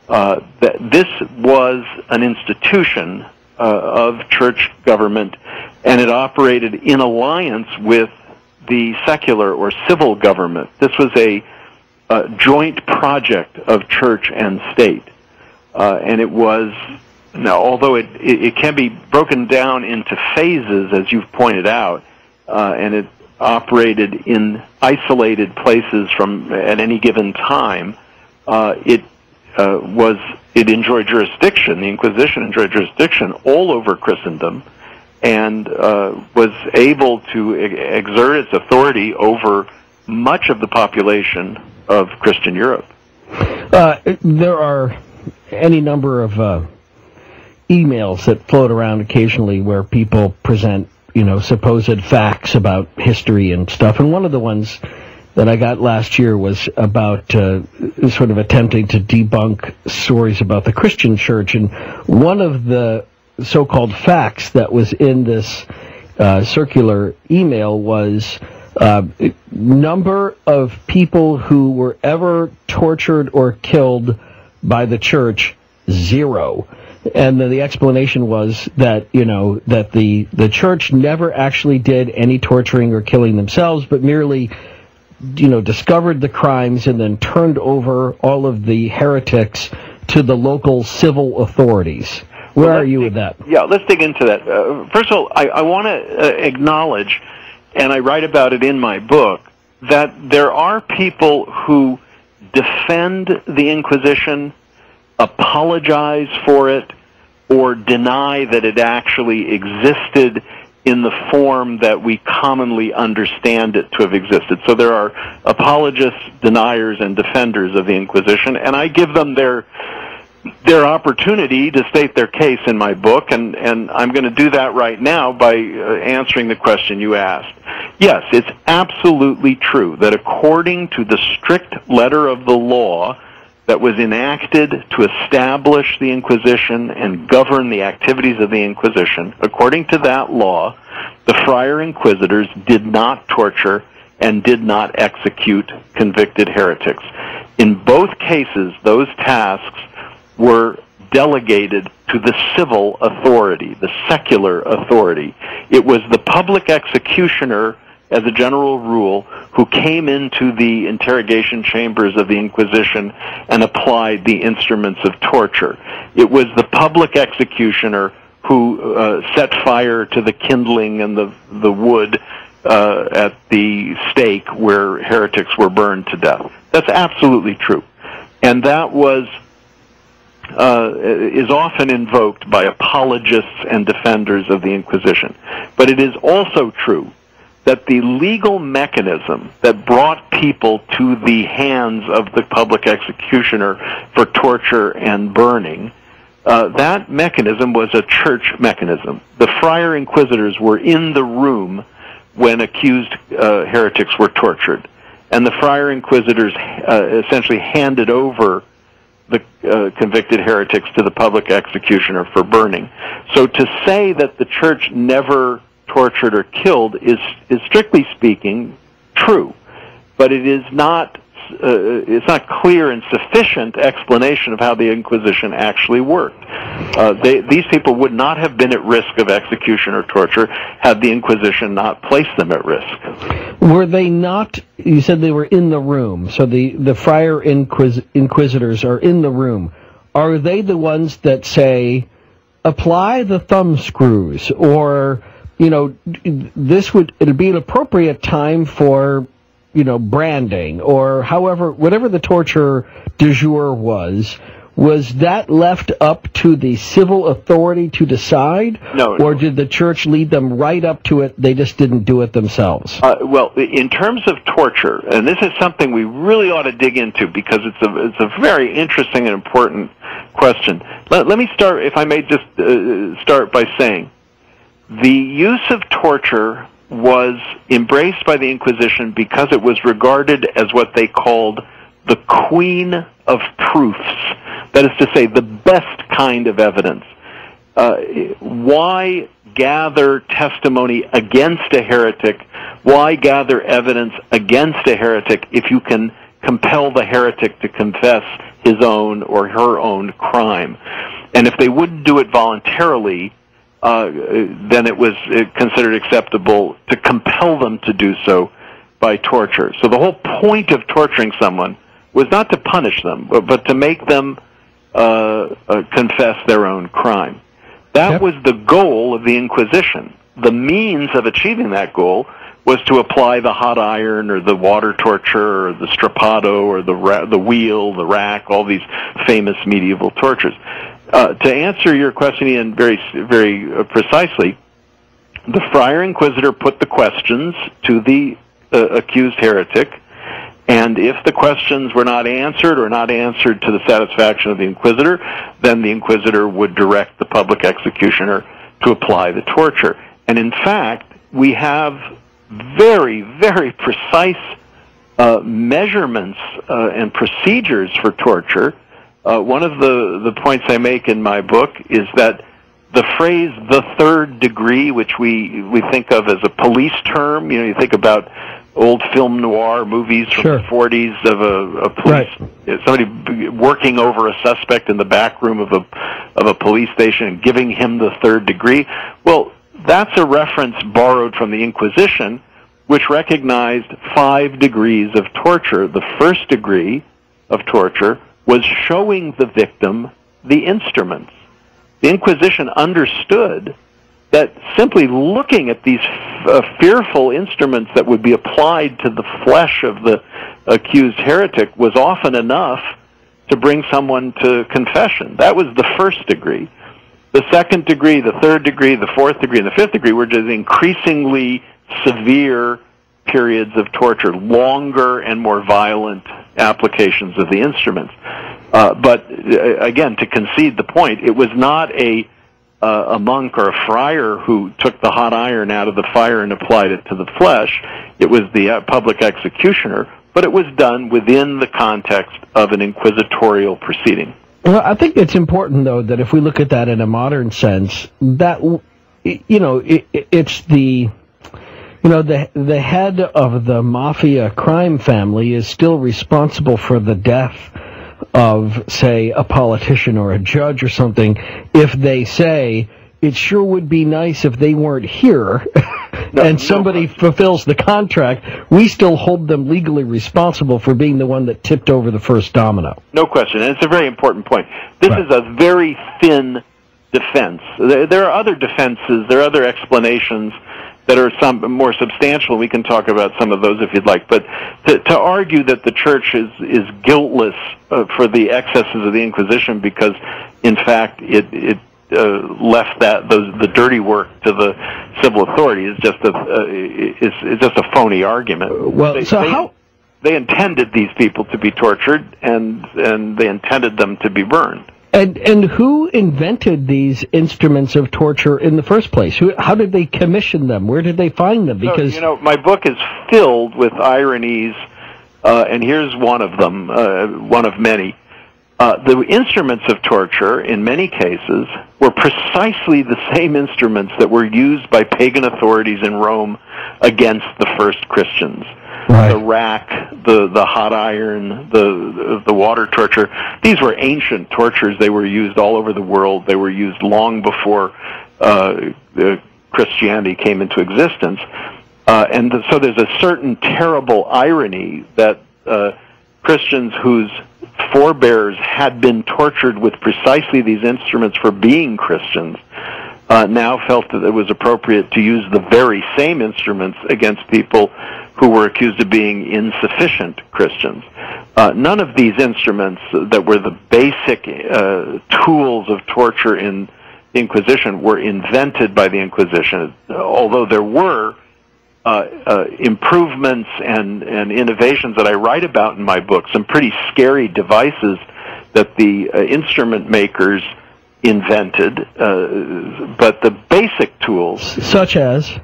that this was an institution of church government, and it operated in alliance with the secular or civil government. This was a joint project of church and state, and it was, now, although it can be broken down into phases, as you've pointed out, and it operated in isolated places at any given time, it enjoyed jurisdiction. The Inquisition enjoyed jurisdiction all over Christendom, and was able to exert its authority over much of the population of Christian Europe. There are any number of emails that float around occasionally where people present, supposed facts about history and stuff. And one of the ones that I got last year was about sort of attempting to debunk stories about the Christian church. And one of the so-called facts that was in this circular email was number of people who were ever tortured or killed by the church, 0. And the explanation was that, that the church never actually did any torturing or killing themselves, but merely, discovered the crimes and then turned over all of the heretics to the local civil authorities. Where are you with that? Yeah, let's dig into that. First of all, I want to acknowledge, and I write about it in my book, that there are people who defend the Inquisition, apologize for it, or deny that it actually existed in the form that we commonly understand it to have existed. So there are apologists, deniers, and defenders of the Inquisition, and I give them their opportunity to state their case in my book, and I'm going to do that right now by answering the question you asked. Yes, it's absolutely true that according to the strict letter of the law that was enacted to establish the Inquisition and govern the activities of the Inquisition, according to that law, the friar inquisitors did not torture and did not execute convicted heretics. In both cases, those tasks were delegated to the civil authority, the secular authority. It was the public executioner, as a general rule, who came into the interrogation chambers of the Inquisition and applied the instruments of torture. It was the public executioner who set fire to the kindling and the wood at the stake where heretics were burned to death. That's absolutely true. And that is often invoked by apologists and defenders of the Inquisition. But it is also true that the legal mechanism that brought people to the hands of the public executioner for torture and burning, that mechanism was a church mechanism. The friar inquisitors were in the room when accused heretics were tortured, and the friar inquisitors essentially handed over the convicted heretics to the public executioner for burning. So to say that the church never tortured or killed is strictly speaking true, but it is not it's not clear and sufficient explanation of how the Inquisition actually worked. These people would not have been at risk of execution or torture had the Inquisition not placed them at risk. Were they not? You said they were in the room, so the friar inquisitors are in the room. Are they the ones that say, apply the thumb screws, or it'd be an appropriate time for, branding, or whatever the torture du jour was that left up to the civil authority to decide? No. Or did the church lead them right up to it, they just didn't do it themselves? Well, in terms of torture, and this is something we really ought to dig into because it's a very interesting and important question. Let me start, if I may just start by saying, the use of torture was embraced by the Inquisition because it was regarded as what they called the queen of proofs. That is to say, the best kind of evidence. Why gather testimony against a heretic? Why gather evidence against a heretic if you can compel the heretic to confess his own or her own crime. And if they wouldn't do it voluntarily, then it was considered acceptable to compel them to do so by torture. So the whole point of torturing someone was not to punish them, but to make them confess their own crime. That was the goal of the Inquisition. The means of achieving that goal was to apply the hot iron or the water torture or the strappado or the wheel, the rack, all these famous medieval tortures. To answer your question, Ian, very, very precisely, the Friar Inquisitor put the questions to the accused heretic, and if the questions were not answered or not answered to the satisfaction of the Inquisitor, then the Inquisitor would direct the public executioner to apply the torture. And in fact, we have very, very precise measurements and procedures for torture. One of the points I make in my book is that the phrase "the third degree," which we think of as a police term, you think about old film noir movies from the 40s of a police, somebody working over a suspect in the back room of a police station and giving him the third degree. Well, that's a reference borrowed from the Inquisition, which recognized 5 degrees of torture. The first degree of torture was showing the victim the instruments. The Inquisition understood that simply looking at these fearful instruments that would be applied to the flesh of the accused heretic was often enough to bring someone to confession. That was the first degree. The second degree, the third degree, the fourth degree, and the fifth degree were just increasingly severe periods of torture, longer and more violent applications of the instruments. But again, to concede the point, it was not a monk or a friar who took the hot iron out of the fire and applied it to the flesh. It was the public executioner, but it was done within the context of an inquisitorial proceeding. Well, I think it's important, though, that if we look at that in a modern sense, that, it's the, the head of the mafia crime family is still responsible for the death of, say, a politician or a judge or something, if they say, it sure would be nice if they weren't here, and somebody fulfills the contract, we still hold them legally responsible for being the one that tipped over the first domino. No question, and it's a very important point. This is a very thin defense. There are other defenses, there are other explanations that are some more substantial. We can talk about some of those if you'd like. But to argue that the Church is guiltless for the excesses of the Inquisition because, in fact, it left the dirty work to the civil authority is just a phony argument. Well, they intended these people to be tortured, and they intended them to be burned. And who invented these instruments of torture in the first place? How did they commission them? Where did they find them? Because my book is filled with ironies, and here's one of them, one of many. The instruments of torture, in many cases, were precisely the same instruments that were used by pagan authorities in Rome against the first Christians. Right. The rack, the hot iron, the water torture. These were ancient tortures. They were used all over the world. They were used long before Christianity came into existence. So there's a certain terrible irony that Christians whose forebears had been tortured with precisely these instruments for being Christians now felt that it was appropriate to use the very same instruments against people who were accused of being insufficient Christians. None of these instruments that were the basic tools of torture in the Inquisition were invented by the Inquisition, although there were improvements and innovations that I write about in my book, some pretty scary devices that the instrument makers invented, but the basic tools... Such as?